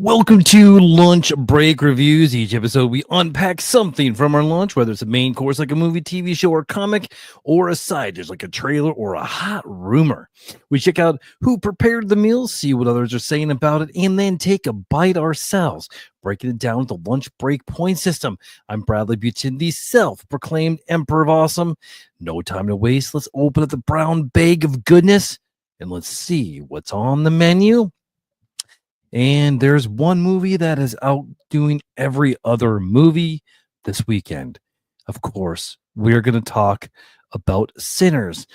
Welcome to Lunch Break Reviews. Each episode, we unpack something from our lunch, whether it's a main course like a movie, TV show, or comic, or a side dish like a trailer or a hot rumor. We check out who prepared the meal, see what others are saying about it, and then take a bite ourselves, breaking it down with the lunch break point system. I'm Bradley Butin, the self-proclaimed Emperor of Awesome. No time to waste. Let's open up the brown bag of goodness, and let's see what's on the menu. And there's one movie that is outdoing every other movie this weekend. Of course, we're going to talk about Sinners.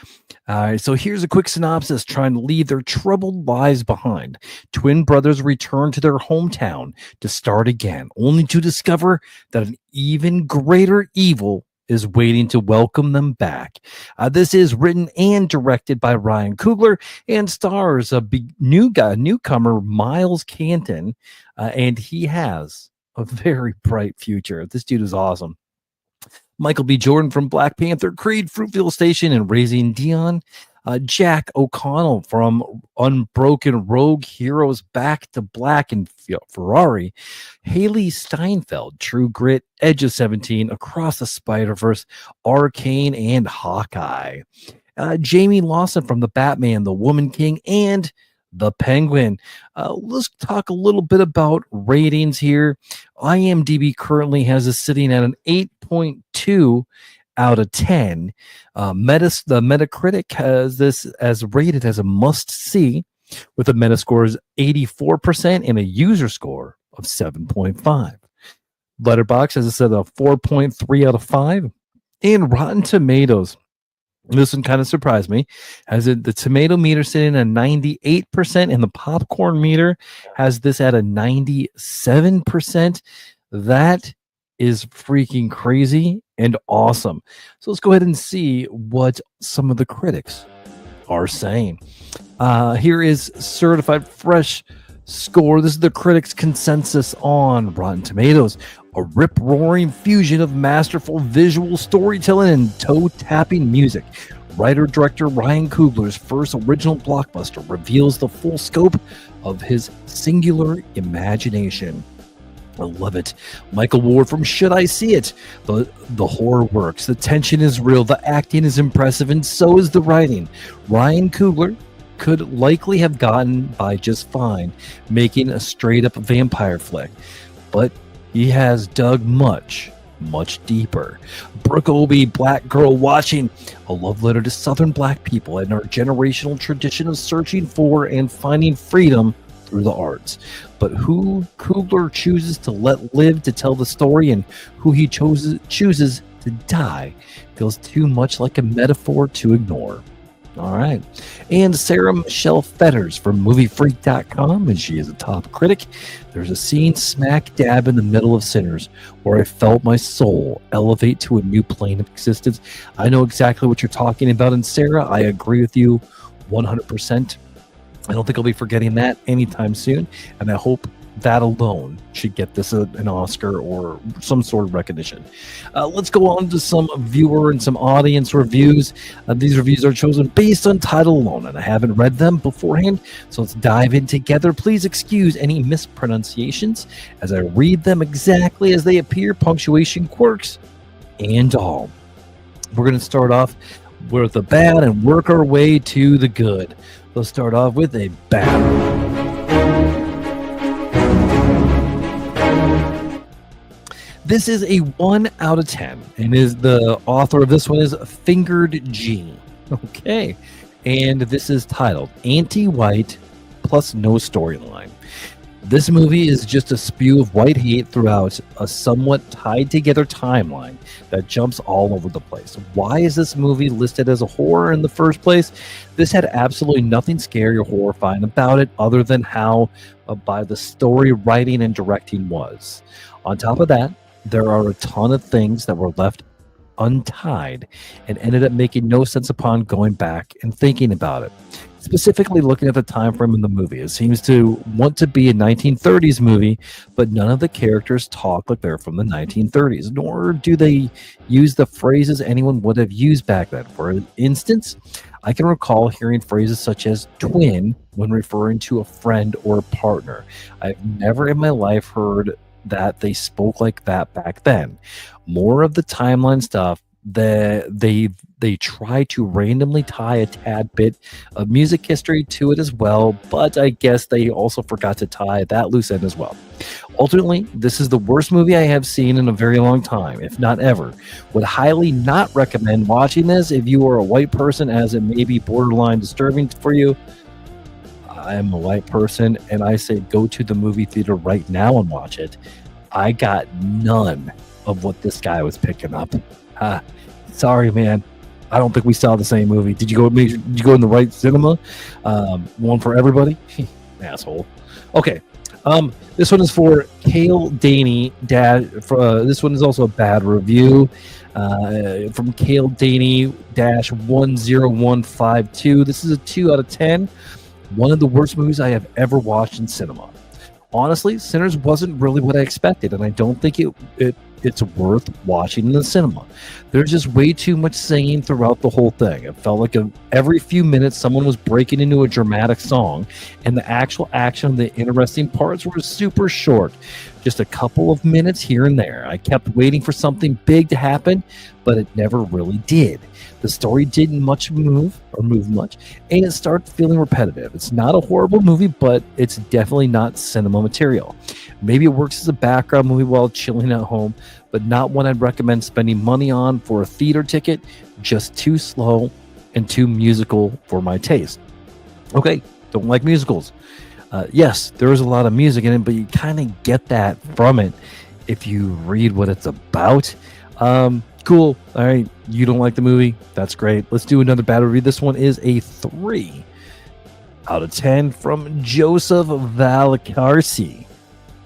So here's a quick synopsis trying to leave their troubled lives behind. Twin brothers return to their hometown to start again, only to discover that an even greater evil is waiting to welcome them back. This is written and directed by Ryan Coogler and stars a newcomer, Miles Canton, and he has a very bright future. This dude is awesome. Michael B. Jordan from Black Panther, Creed, Fruitvale Station, and Raising Dion. Jack O'Connell from Unbroken Rogue, Heroes Back to Black, and Ferrari. Haley Steinfeld, True Grit, Edge of 17, Across the Spider-Verse, Arcane, and Hawkeye. Jamie Lawson from The Batman, The Woman King, and The Penguin. Let's talk a little bit about ratings here. IMDb currently has us sitting at an 8.2 out of 10. The Metacritic has this as rated as a must-see with a Metascore of 84% and a user score of 7.5. Letterboxd, as I said, a 4.3 out of 5. And Rotten Tomatoes, this one kind of surprised me, has the tomato meter sitting at 98% and the popcorn meter has this at a 97%. That is freaking crazy and awesome. So let's go ahead and see what some of the critics are saying. Here is Certified Fresh Score. This is the critics' consensus on Rotten Tomatoes. A rip-roaring fusion of masterful visual storytelling and toe-tapping music. Writer-director Ryan Coogler's first original blockbuster reveals the full scope of his singular imagination. I love it. Michael Ward from Should I See It? The horror works. The tension is real. The acting is impressive, and so is the writing. Ryan Coogler could likely have gotten by just fine making a straight-up vampire flick, but he has dug much deeper. Brooke Obie, Black Girl Watching, a love letter to Southern Black people and our generational tradition of searching for and finding freedom through the arts. But who Coogler chooses to let live to tell the story and who he chooses to die feels too much like a metaphor to ignore. All right. And Sarah Michelle Fetters from MovieFreak.com, and she is a top critic. There's a scene smack dab in the middle of Sinners where I felt my soul elevate to a new plane of existence. I know exactly what you're talking about, and Sarah, I agree with you 100%. I don't think I'll be forgetting that anytime soon, and I hope that alone should get this an Oscar or some sort of recognition. Let's go on to some viewer and some audience reviews. These reviews are chosen based on title alone, and I haven't read them beforehand, so let's dive in together. Please excuse any mispronunciations as I read them exactly as they appear, punctuation quirks and all. We're going to start off with the bad and work our way to the good. Let's start off with a bad. This is a 1 out of 10, and is the author of this one is Fingered G. Okay, and this is titled Anti-White Plus No Storyline. This movie is just a spew of white hate throughout a somewhat tied together timeline that jumps all over the place. Why is this movie listed as a horror in the first place? This had absolutely nothing scary or horrifying about it other than how by the story, writing, and directing was. On top of that, there are a ton of things that were left untied and ended up making no sense upon going back and thinking about it. Specifically looking at the time frame in the movie, it seems to want to be a 1930s movie, but none of the characters talk like they're from the 1930s, nor do they use the phrases anyone would have used back then. For instance, I can recall hearing phrases such as twin when referring to a friend or partner. I've never in my life heard that they spoke like that back then. More of the timeline stuff that they try to randomly tie a tad bit of music history to it as well, but I guess they also forgot to tie that loose end as well. Ultimately, this is the worst movie I have seen in a very long time, if not ever. Would highly not recommend watching this if you are a white person, as it may be borderline disturbing for you. I am a white person, and I say go to the movie theater right now and watch it. I got none of what this guy was picking up. Sorry, man. I don't think we saw the same movie. Did you go in the right cinema? One for everybody? Asshole. Okay. This one is for Kale Daney. This one is also a bad review. From Kale Daney -10152. This is a 2 out of 10. One of the worst movies I have ever watched in cinema. Honestly, Sinners wasn't really what I expected, and I don't think it's worth watching in the cinema. There's just way too much singing throughout the whole thing. It felt like every few minutes someone was breaking into a dramatic song, and the actual action of the interesting parts were super short. Just a couple of minutes here and there. I kept waiting for something big to happen, but it never really did. The story didn't move much, and it started feeling repetitive. It's not a horrible movie, but it's definitely not cinema material. Maybe it works as a background movie while chilling at home, but not one I'd recommend spending money on for a theater ticket. Just too slow and too musical for my taste. Okay, don't like musicals. Yes, there is a lot of music in it, but you kind of get that from it if you read what it's about. Cool. All right. You don't like the movie? That's great. Let's do another bad review. This one is a 3 out of 10 from Joseph Valacarsi.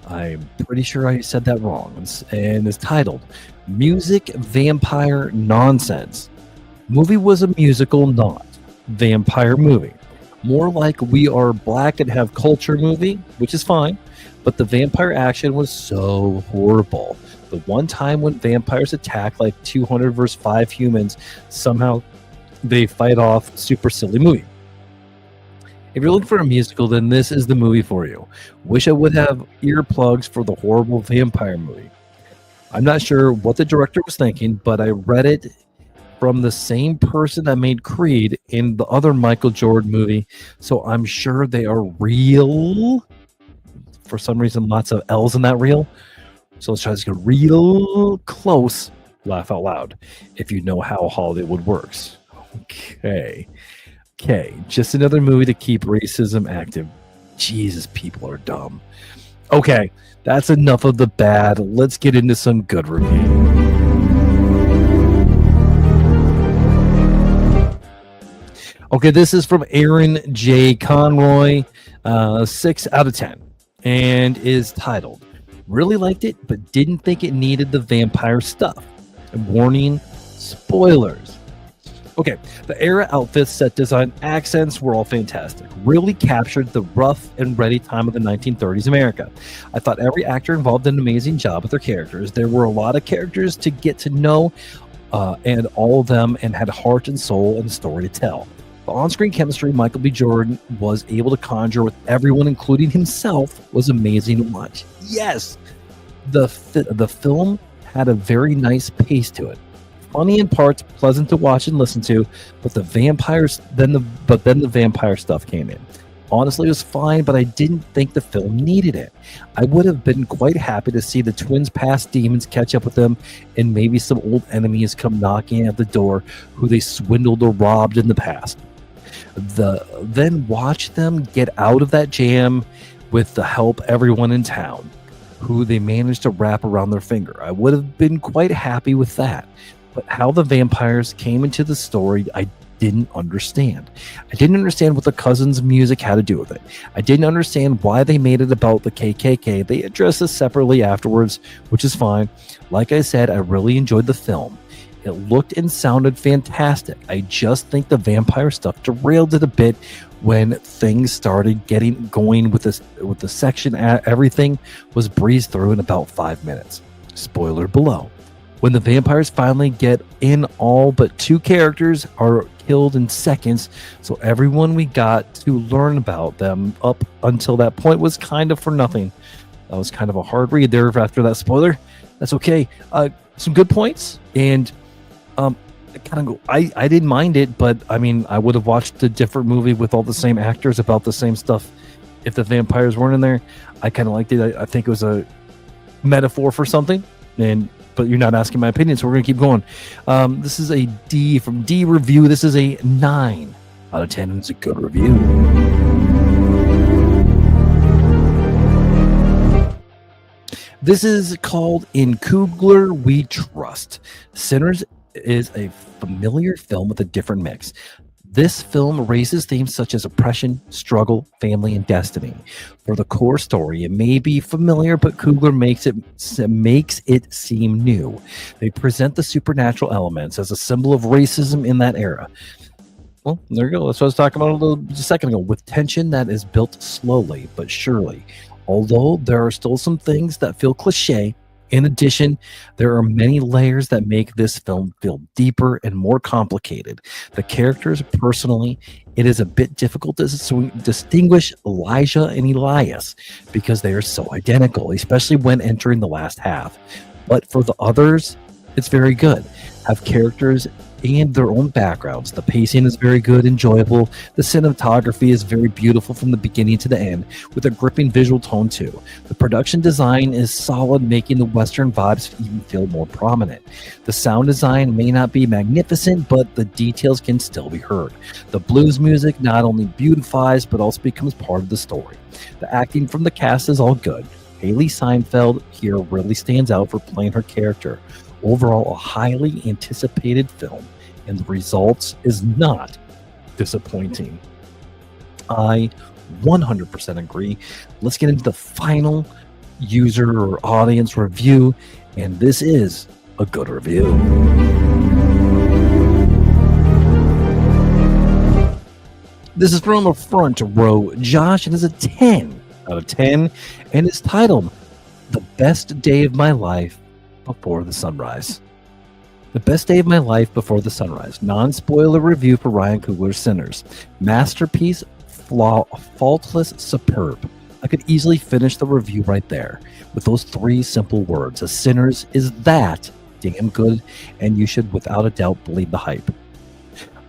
I'm pretty sure I said that wrong. And it's titled Music Vampire Nonsense. Movie was a musical, not vampire movie. More like We Are Black and Have Culture movie, which is fine, but the vampire action was so horrible. The one time when vampires attack like 200 versus 5 humans, somehow they fight off. Super silly movie. If you're looking for a musical, then this is the movie for you. Wish I would have earplugs for the horrible vampire movie. I'm not sure what the director was thinking, but I read it from the same person that made Creed in the other Michael Jordan movie, so I'm sure they are real. For some reason, lots of L's in that reel. So let's try this get real close. Laugh out loud if you know how Hollywood works. Okay. Just another movie to keep racism active. Jesus, people are dumb. Okay, that's enough of the bad. Let's get into some good review. Okay, this is from Aaron J. Conroy, 6 out of 10, and is titled Really liked it, but didn't think it needed the vampire stuff. Warning, spoilers. Okay, the era, outfits, set design, accents were all fantastic. Really captured the rough and ready time of the 1930s America. I thought every actor involved did an amazing job with their characters. There were a lot of characters to get to know, and all of them and had heart and soul and story to tell. The on-screen chemistry Michael B. Jordan was able to conjure with everyone, including himself, was amazing to watch. Yes, the film had a very nice pace to it. Funny in parts, pleasant to watch and listen to, but the vampire stuff came in. Honestly, it was fine, but I didn't think the film needed it. I would have been quite happy to see the twins' past demons catch up with them, and maybe some old enemies come knocking at the door who they swindled or robbed in the past. Then watch them get out of that jam with the help everyone in town, who they managed to wrap around their finger. I would have been quite happy with that. But how the vampires came into the story, I didn't understand. I didn't understand what the cousins' music had to do with it. I didn't understand why they made it about the KKK. They addressed this separately afterwards, which is fine. Like I said, I really enjoyed the film. It looked and sounded fantastic. I just think the vampire stuff derailed it a bit when things started getting going with the section. Everything was breezed through in about 5 minutes. Spoiler below. When the vampires finally get in, all but 2 characters are killed in seconds, so everyone we got to learn about them up until that point was kind of for nothing. That was kind of a hard read there after that spoiler. That's okay. Some good points, and I didn't mind it, but I mean, I would have watched a different movie with all the same actors about the same stuff if the vampires weren't in there. I kind of liked it. I think it was a metaphor for something, but you're not asking my opinion, so we're gonna keep going. This is a D from D Review. This is a 9 out of 10. It's a good review. This is called In Coogler We Trust. Sinners is a familiar film with a different mix. This film raises themes such as oppression, struggle, family, and destiny. For the core story, it may be familiar, but Coogler makes it seem new. They present the supernatural elements as a symbol of racism in that era. Well, there you go. That's what I was talking about a second ago, with tension that is built slowly but surely. Although there are still some things that feel cliche, in addition, there are many layers that make this film feel deeper and more complicated. The characters, personally, it is a bit difficult to distinguish Elijah and Elias because they are so identical, especially when entering the last half. But for the others, it's very good. Have characters and their own backgrounds. The pacing is very good, enjoyable. The cinematography is very beautiful from the beginning to the end, with a gripping visual tone too. The production design is solid, making the Western vibes even feel more prominent. The sound design may not be magnificent, but the details can still be heard. The blues music not only beautifies, but also becomes part of the story. The acting from the cast is all good. Haley Steinfeld here really stands out for playing her character. Overall, a highly anticipated film, and the results is not disappointing. I 100% agree. Let's get into the final user or audience review, and this is a good review. This is from a front row Josh, and is a 10 out of 10, and it's titled The Best Day of My Life Before the Sunrise. The Best Day of My Life Before the Sunrise. Non-spoiler review for Ryan Coogler's Sinners. Masterpiece, faultless, superb. I could easily finish the review right there with those 3 simple words. A Sinners is that damn good, and you should without a doubt believe the hype.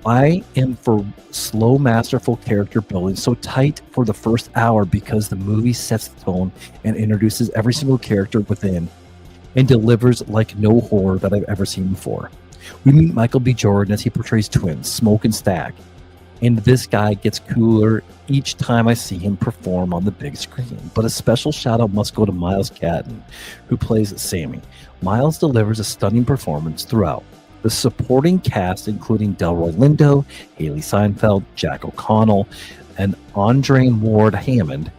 I am for slow, masterful character building, so tight for the first hour because the movie sets the tone and introduces every single character within and delivers like no horror that I've ever seen before. We meet Michael B. Jordan as he portrays twins, Smoke and Stag, and this guy gets cooler each time I see him perform on the big screen. But a special shout out must go to Miles Catton, who plays Sammy. Miles delivers a stunning performance throughout. The supporting cast, including Delroy Lindo, Haley Steinfeld, Jack O'Connell, and Andre Ward Hammond,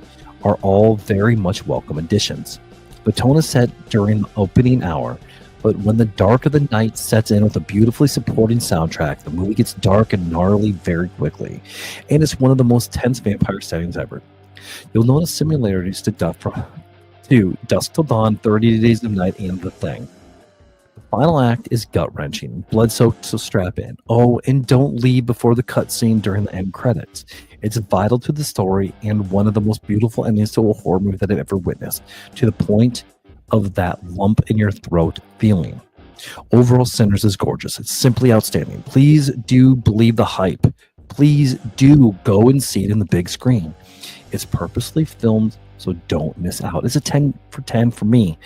are all very much welcome additions. The tone is set during the opening hour, but when the dark of the night sets in with a beautifully supporting soundtrack, the movie gets dark and gnarly very quickly, and it's one of the most tense vampire settings ever. You'll notice similarities to Dusk Till Dawn, 30 Days of Night, and The Thing. The final act is gut-wrenching, blood-soaked, so strap in. Oh, and don't leave before the cutscene during the end credits. It's vital to the story and one of the most beautiful endings to a horror movie that I've ever witnessed, to the point of that lump in your throat feeling. Overall, Sinners is gorgeous. It's simply outstanding. Please do believe the hype. Please do go and see it in the big screen. It's purposely filmed, so don't miss out. It's a 10 for 10 for me.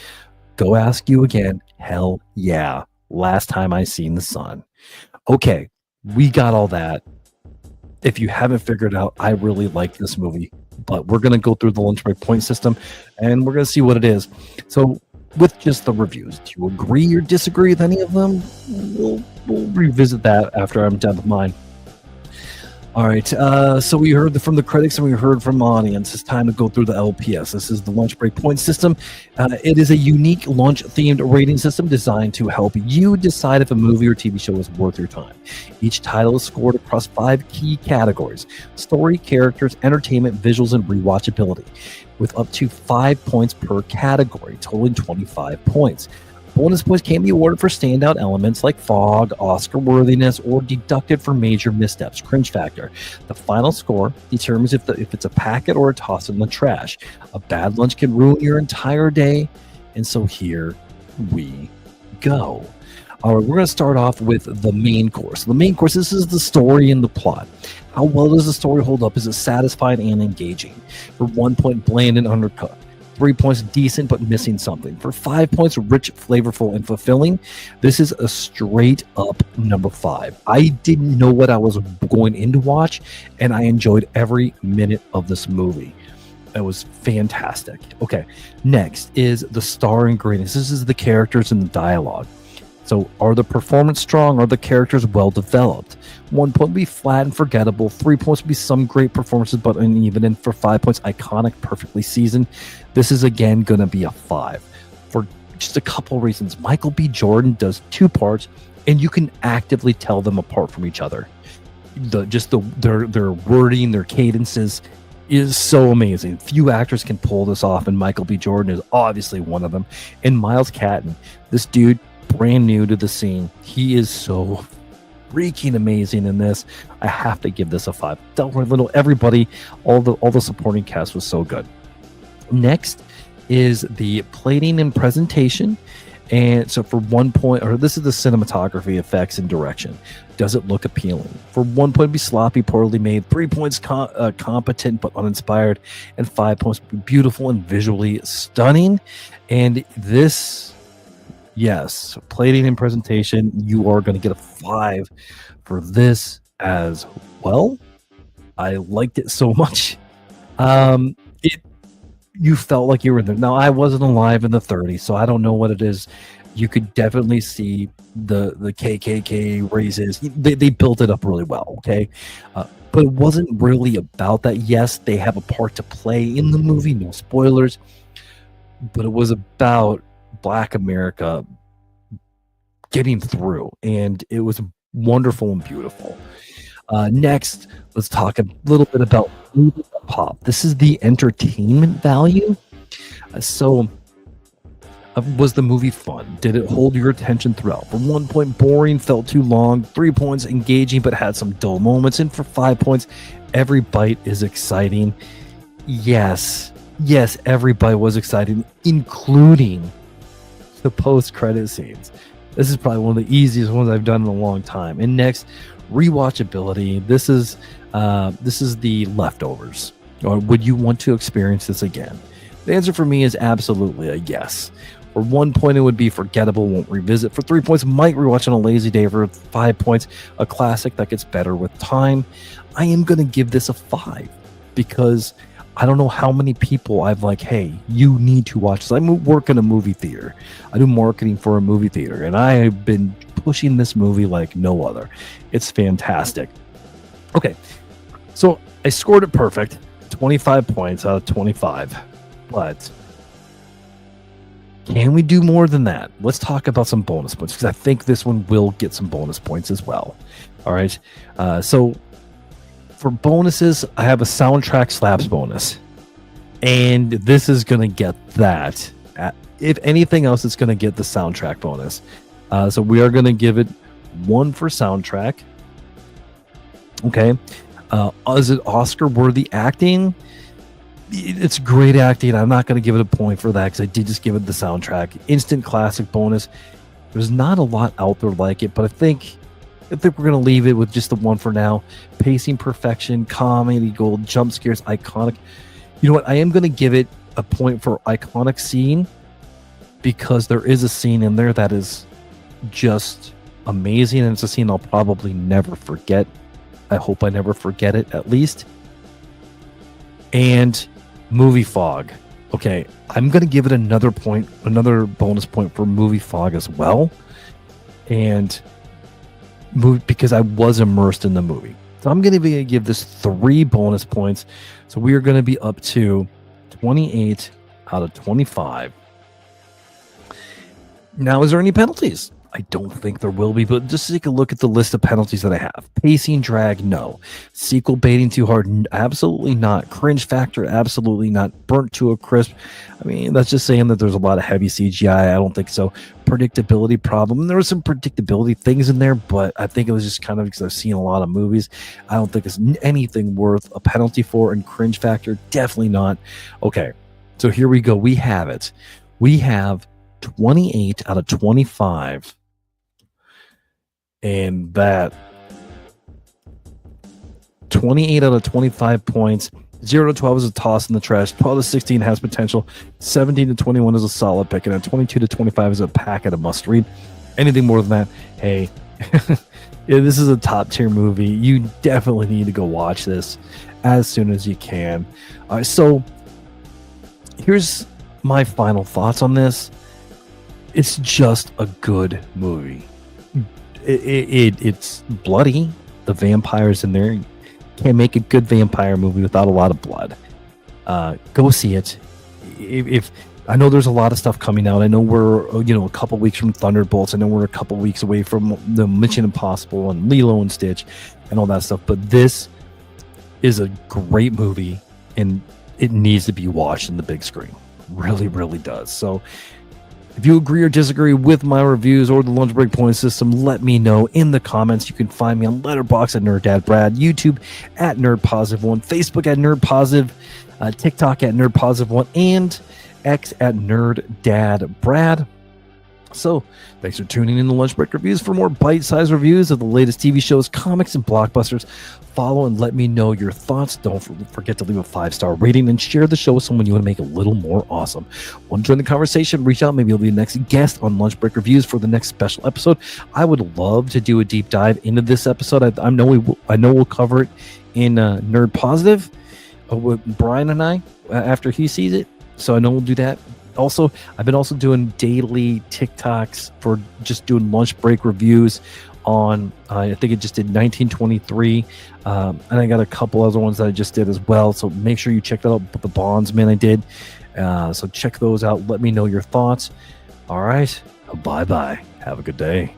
Go ask you again. Hell yeah. Last time I seen the sun. Okay, we got all that. If you haven't figured out, I really like this movie, but we're going to go through the lunch break point system and we're going to see what it is. So with just the reviews, do you agree or disagree with any of them? We'll revisit that after I'm done with mine. All right. So we heard from the critics and we heard from the audience. It's time to go through the LPS. This is the lunch break point system. It is a unique lunch-themed rating system designed to help you decide if a movie or TV show is worth your time. Each title is scored across 5 key categories: story, characters, entertainment, visuals, and rewatchability, with up to 5 points per category, totaling 25 points. Bonus points can be awarded for standout elements like fog, Oscar worthiness, or deducted for major missteps, cringe factor. The final score determines if it's a packet or a toss in the trash. A bad lunch can ruin your entire day, and so here we go. All right, we're going to start off with the main course. The main course, this is the story and the plot. How well does the story hold up? Is it satisfying and engaging? For 1 point, bland and undercooked. 3 points, decent but missing something. For 5 points, rich, flavorful, and fulfilling. This is a straight up number 5. I didn't know what I was going in to watch, and I enjoyed every minute of this movie. It was fantastic. Okay, next is the star ingredients. This is the characters and the dialogue. So are the performance strong? Are the characters well developed? 1 point would be flat and forgettable. 3 points would be some great performances but uneven. And for 5 points, iconic, perfectly seasoned. This is again going to be a 5 for just a couple reasons. Michael B. Jordan does 2 parts, and you can actively tell them apart from each other. Their wording, their cadences is so amazing. Few actors can pull this off, and Michael B. Jordan is obviously one of them. And Miles Catton, this dude, brand new to the scene, he is so freaking amazing in this. I have to give this a 5. Delroy Lindo, everybody, all the supporting cast was so good. Next is the plating and presentation. And so for 1 point, or this is the cinematography, effects, and direction. Does it look appealing? For 1 point, be sloppy, poorly made. 3 points, competent but uninspired. And 5 points, be beautiful and visually stunning. And this, yes, plating and presentation, you are going to get a 5 for this as well. I liked it so much. You felt like you were in there. Now, I wasn't alive in the 30s, so I don't know what it is. You could definitely see the KKK raises. They built it up really well, okay? But it wasn't really about that. Yes, they have a part to play in the movie, no spoilers. But it was about Black America getting through, and it was wonderful and beautiful. Next, let's talk a little bit about movie pop. This is the entertainment value. Was the movie fun? Did it hold your attention throughout? For 1 point, boring, felt too long. 3 points, engaging but had some dull moments. And for 5 points, every bite is exciting. Yes, every bite was exciting, including the post-credit scenes. This is probably one of the easiest ones I've done in a long time. And next, rewatchability. This is the leftovers. Or would you want to experience this again? The answer for me is absolutely a yes. For 1 point, it would be forgettable, won't revisit. For 3 points, might rewatch on a lazy day. For 5 points, a classic that gets better with time. I am going to give this a 5 because I don't know how many people I've like, hey, you need to watch this. I work in a movie theater. I do marketing for a movie theater, and I have been pushing this movie like no other. It's fantastic. Okay, so I scored it perfect, 25 points out of 25. But can we do more than that? Let's talk about some bonus points, because I think this one will get some bonus points as well. All right, so for bonuses, I have a soundtrack slaps bonus, and this is going to get that. If anything else, it's going to get the soundtrack bonus. So we are going to give it 1 for soundtrack. Okay. Is it Oscar-worthy acting? It's great acting. I'm not going to give it a point for that because I did just give it the soundtrack. Instant classic bonus. There's not a lot out there like it, but I think we're going to leave it with just the 1 for now. Pacing perfection, comedy gold, jump scares, iconic. You know what? I am going to give it a point for iconic scene because there is a scene in there that is just amazing, and it's a scene I'll probably never forget. I hope I never forget it, at least. And movie fog. Okay, I'm going to give it another point, another bonus point for movie fog as well. And because I was immersed in the movie. So I'm going to give this 3 bonus points. So we are going to be up to 28 out of 25. Now, is there any penalties? I don't think there will be, but just take a look at the list of penalties that I have. Pacing drag, no. Sequel baiting too hard, absolutely not. Cringe factor, absolutely not. Burnt to a crisp. I mean, that's just saying that there's a lot of heavy CGI. I don't think so. Predictability problem. There were some predictability things in there, but I think it was just kind of because I've seen a lot of movies. I don't think it's anything worth a penalty for. And cringe factor, definitely not. Okay, so here we go. We have it. We have 28 out of 25. And that 28 out of 25 points. 0 to 12 is a toss in the trash. 12 to 16 has potential. 17 to 21 is a solid pick. And 22 to 25 is a packet of must read. Anything more than that, hey, yeah, this is a top tier movie. You definitely need to go watch this as soon as you can. All right, so here's my final thoughts on this. It's just a good movie. It's bloody. The vampires in there. Can't make a good vampire movie without a lot of blood. Go see it. If I know there's a lot of stuff coming out. I know we're a couple weeks from Thunderbolts. I know we're a couple weeks away from the Mission Impossible and Lilo and Stitch and all that stuff. But this is a great movie, and it needs to be watched in the big screen. Really, really does. So if you agree or disagree with my reviews or the lunch break point system, let me know in the comments. You can find me on Letterboxd at NerdDadBrad, YouTube at NerdPositive1, Facebook at NerdPositive, TikTok at NerdPositive1, and X at NerdDadBrad. So thanks for tuning in to Lunch Break Reviews. For more bite-sized reviews of the latest TV shows, comics, and blockbusters, follow and let me know your thoughts. Don't forget to leave a 5-star rating and share the show with someone you want to make a little more awesome. Want to join the conversation? Reach out. Maybe you'll be the next guest on Lunch Break Reviews for the next special episode. I would love to do a deep dive into this episode. I know we'll cover it in Nerd Positive with Brian and I after he sees it. So I know we'll do that. Also, I've been doing daily TikToks for just doing lunch break reviews on, I think it just did 1923. And I got a couple other ones that I just did as well. So make sure you check that out. The Bondsman I did. So check those out. Let me know your thoughts. All right. Bye-bye. Have a good day.